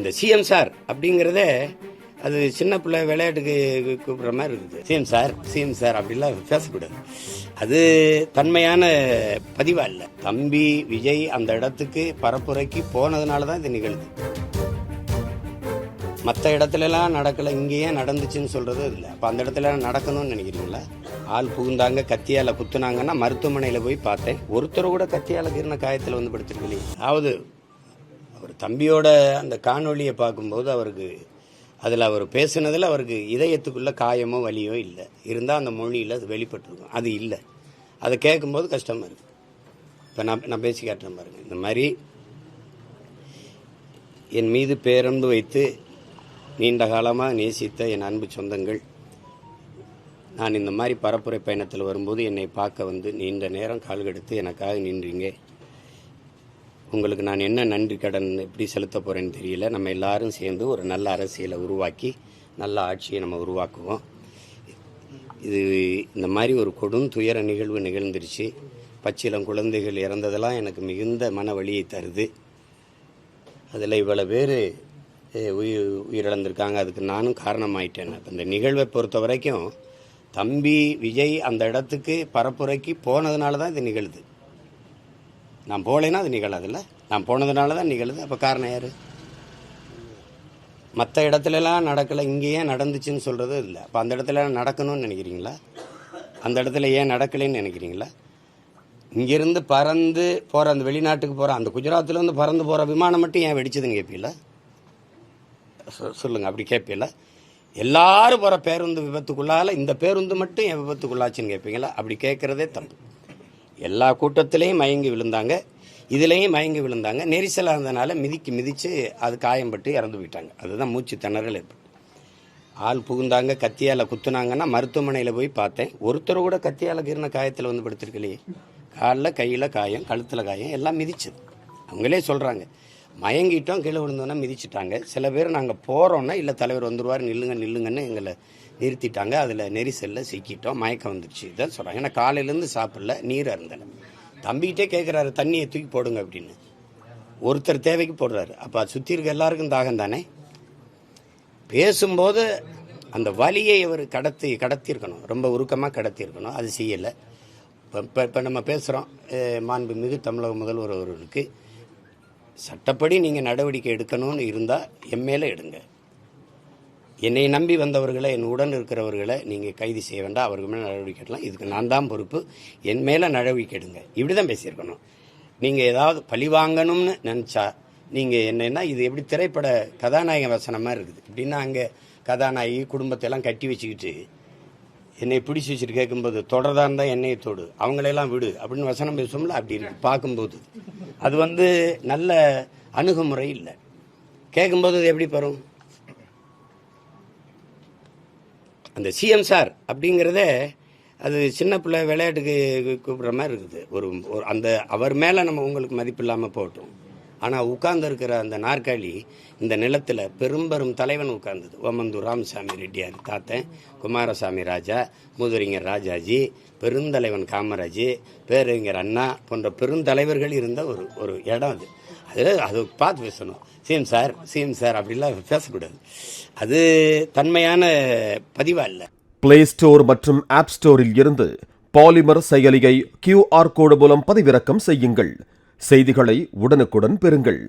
அந்த CM sir அப்படிங்கிறதே அது சின்ன பிள்ளை விளையாட்டுக்கு கூப்பிடுற மாதிரி இருக்குது. சிஎம் சார் அப்படிலாம் பேசக்கூடாது. அது தன்மையான பதிவா இல்லை. தம்பி விஜய் அந்த இடத்துக்கு பரப்புரைக்கு போனதுனால தான் இது நிகழ்ந்து. மற்ற இடத்துலலாம் நடக்கலை, இங்கேயே நடந்துச்சுன்னு சொல்றது இல்லை. அப்போ அந்த இடத்துல நடக்கணும்னு நினைக்கிறீங்களா? ஆள் புகுந்தாங்க, கத்தியால் குத்துனாங்கன்னா மருத்துவமனையில் போய் பார்த்தேன். ஒருத்தர் கூட கத்தியால் கீர்ன காயத்தில் வந்து படுத்திருக்கலையே. அதாவது அவர் தம்பியோட அந்த காணொலியை பார்க்கும்போது அவருக்கு அதில் அவர் பேசுனதில் அவருக்கு இதயத்துக்குள்ள காயமோ வலியோ இல்லை. இருந்தால் அந்த மொழியில் அது வெளிப்பட்டிருக்கும். அது இல்லை. அதை கேட்கும்போது கஷ்டமாக இருக்குது. இப்போ நான் பேசி காட்டுறேன் பாருங்க. இந்த மாதிரி என் மீது பேரன்பு வைத்து நீண்ட காலமாக நேசித்த என் அன்பு சொந்தங்கள், நான் இந்த மாதிரி பரப்புரை பயணத்தில் வரும்போது என்னை பார்க்க வந்து நீண்ட நேரம் கால்கெடுத்து எனக்காக நின்றீங்க. உங்களுக்கு நான் என்ன நன்றி கடன் எப்படி செலுத்த போகிறேன்னு தெரியல. நம்ம எல்லாரும் சேர்ந்து ஒரு நல்ல அரசியலை உருவாக்கி நல்ல ஆட்சியை நம்ம உருவாக்குவோம். இது இந்த மாதிரி ஒரு கொடும் துயர நிகழ்வு நிகழ்ந்துருச்சு. பச்சிலம் குழந்தைகள் இறந்ததெல்லாம் எனக்கு மிகுந்த மன வலியை தருது. அதில் இவ்வளோ பேர் உயிரிழந்திருக்காங்க. அதுக்கு நானும் காரணமாயிட்டேன். இந்த நிகழ்வை பொறுத்த வரைக்கும் தம்பி விஜய் அந்த இடத்துக்கு பரப்புரைக்கு போனதுனால தான் இது நிகழுது. நான் போகலைன்னா அது நிகழாதுல்ல. நான் போனதுனால தான் நிகழுது. அப்போ காரணம் யார்? மற்ற இடத்துலலாம் நடக்கலை, இங்கேயே நடந்துச்சுன்னு சொல்கிறது இல்லை. அப்போ அந்த இடத்துல நடக்கணும்னு நினைக்கிறீங்களா? அந்த இடத்துல ஏன் நடக்கலைன்னு நினைக்கிறீங்களா? இங்கேருந்து பறந்து போகிற அந்த வெளிநாட்டுக்கு போகிற அந்த குஜராத்லேருந்து பறந்து போகிற விமானம் மட்டும் ஏன் வெடிச்சதுன்னு கேட்பீங்களா? சொல்லுங்கள், அப்படி கேட்பீங்களா? எல்லாரும் போகிற பேருந்து விபத்துக்குள்ளால் இந்த பேருந்து மட்டும் ஏன் விபத்துக்குள்ளாச்சுன்னு கேட்பீங்களா? அப்படி கேட்குறதே தப்பு. எல்லா கூட்டத்திலையும் மயங்கி விழுந்தாங்க, இதுலேயும் மயங்கி விழுந்தாங்க. நெரிசலாக இருந்தனால மிதிச்சு அது காயம்பட்டு இறந்து போயிட்டாங்க. அதுதான் மூச்சு திணறல் ஏற்பட்டு. ஆள் புகுந்தாங்க, கத்தியால் குத்துனாங்கன்னா மருத்துவமனையில் போய் பார்த்தேன். ஒருத்தர் கூட கத்தியால் கீர்ன காயத்தில் வந்து படுத்திருக்கலையே. காலில் கையில் காயம், கழுத்தில் காயம், எல்லாம் மிதிச்சது. அவங்களே சொல்கிறாங்க, மயங்கிட்டோம், கீழே விழுந்தோன்னா மிதிச்சிட்டாங்க. சில பேர் நாங்கள் போகிறோன்னா இல்லை தலைவர் வந்துடுவார், நில்லுங்கன்னு எங்களை நிறுத்திட்டாங்க. அதில் நெரிசலில் சிக்கிட்டோம், மயக்கம் வந்துடுச்சு. இதான் சொல்கிறாங்க. ஏன்னா காலையிலேருந்து சாப்பிடல, நீர் அருந்தலை. தம்பிக்கிட்டே கேட்குறாரு, தண்ணியை தூக்கி போடுங்க அப்படின்னு. ஒருத்தர் தேவைக்கு போடுறாரு. அப்போ சுற்றி இருக்க எல்லாருக்கும் தாகம் தானே. பேசும்போது அந்த வலியை அவர் கடத்தியிருக்கணும், ரொம்ப உருக்கமாக கடத்தியிருக்கணும். அது செய்யலை. இப்போ நம்ம பேசுகிறோம், மாண்புமிகு தமிழக முதல்வர் அவர்களுக்கு சட்டப்படி நீங்கள் நடவடிக்கை எடுக்கணும்னு இருந்தால் என் மேலே எடுங்க. என்னை நம்பி வந்தவர்களை, என் உடன் இருக்கிறவர்களை நீங்கள் கைது செய்ய வேண்டாம், அவர்கள் மேலே நடவடிக்கை எடுக்கலாம். இதுக்கு நான் தான் பொறுப்பு, என் மேலே நடவடிக்கை எடுங்க. இப்படி தான் பேசியிருக்கணும். நீங்கள் ஏதாவது பழி வாங்கணும்னு நினச்சா நீங்கள் என்னென்னா, இது எப்படி திரைப்பட கதாநாயக வசனமாக இருக்குது. இப்படின்னா அங்கே கதாநாயகி குடும்பத்தையெல்லாம் கட்டி வச்சுக்கிட்டு என்னை பிடிச்சி வச்சுட்டு கேட்கும்போது தொடர்தான் இருந்தால் என்னையை தொடு, அவங்களையெல்லாம் விடு அப்படின்னு வசனம் பேசுவோம்ல. அப்படி இருக்கு பார்க்கும்போது. அது நல்ல அணுகுமுறை இல்லை. கேட்கும்போது அது எப்படி பெறும்? அந்த சிஎம் சார் அப்படிங்கிறதே அது சின்ன பிள்ளை விளையாட்டுக்கு கூப்பிடுற மாதிரி இருக்குது. ஒரு அந்த அவர் மேலே நம்ம உங்களுக்கு மதிப்பு இல்லாமல் போட்டோம். ஆனால் உட்கார்ந்து இருக்கிற அந்த நாற்காலி இந்த நிலத்தில் பெரும்பெரும் தலைவன் உட்கார்ந்தது. ஓமந்தூர் ராமசாமி ரெட்டியார் தாத்தன், குமாரசாமி ராஜா, மூதுரிஞர் ராஜாஜி, பெருந்தலைவன் காமராஜ், பேரறிஞர் அண்ணா போன்ற பெருந்தலைவர்கள் இருந்த ஒரு இடம். அது பார்த்து பேசணும். சிஎம் சார் அப்படிலாம் பேசக்கூடாது. அது தன்மையான பதிவா இல்லை. பிளே ஸ்டோர் மற்றும் ஆப் ஸ்டோரில் இருந்து பாலிமர் செயலியை QR கோடு மூலம் பதிவிறக்கம் செய்யுங்கள். செய்திகளை உடனுக்குடன் பெறுங்கள்.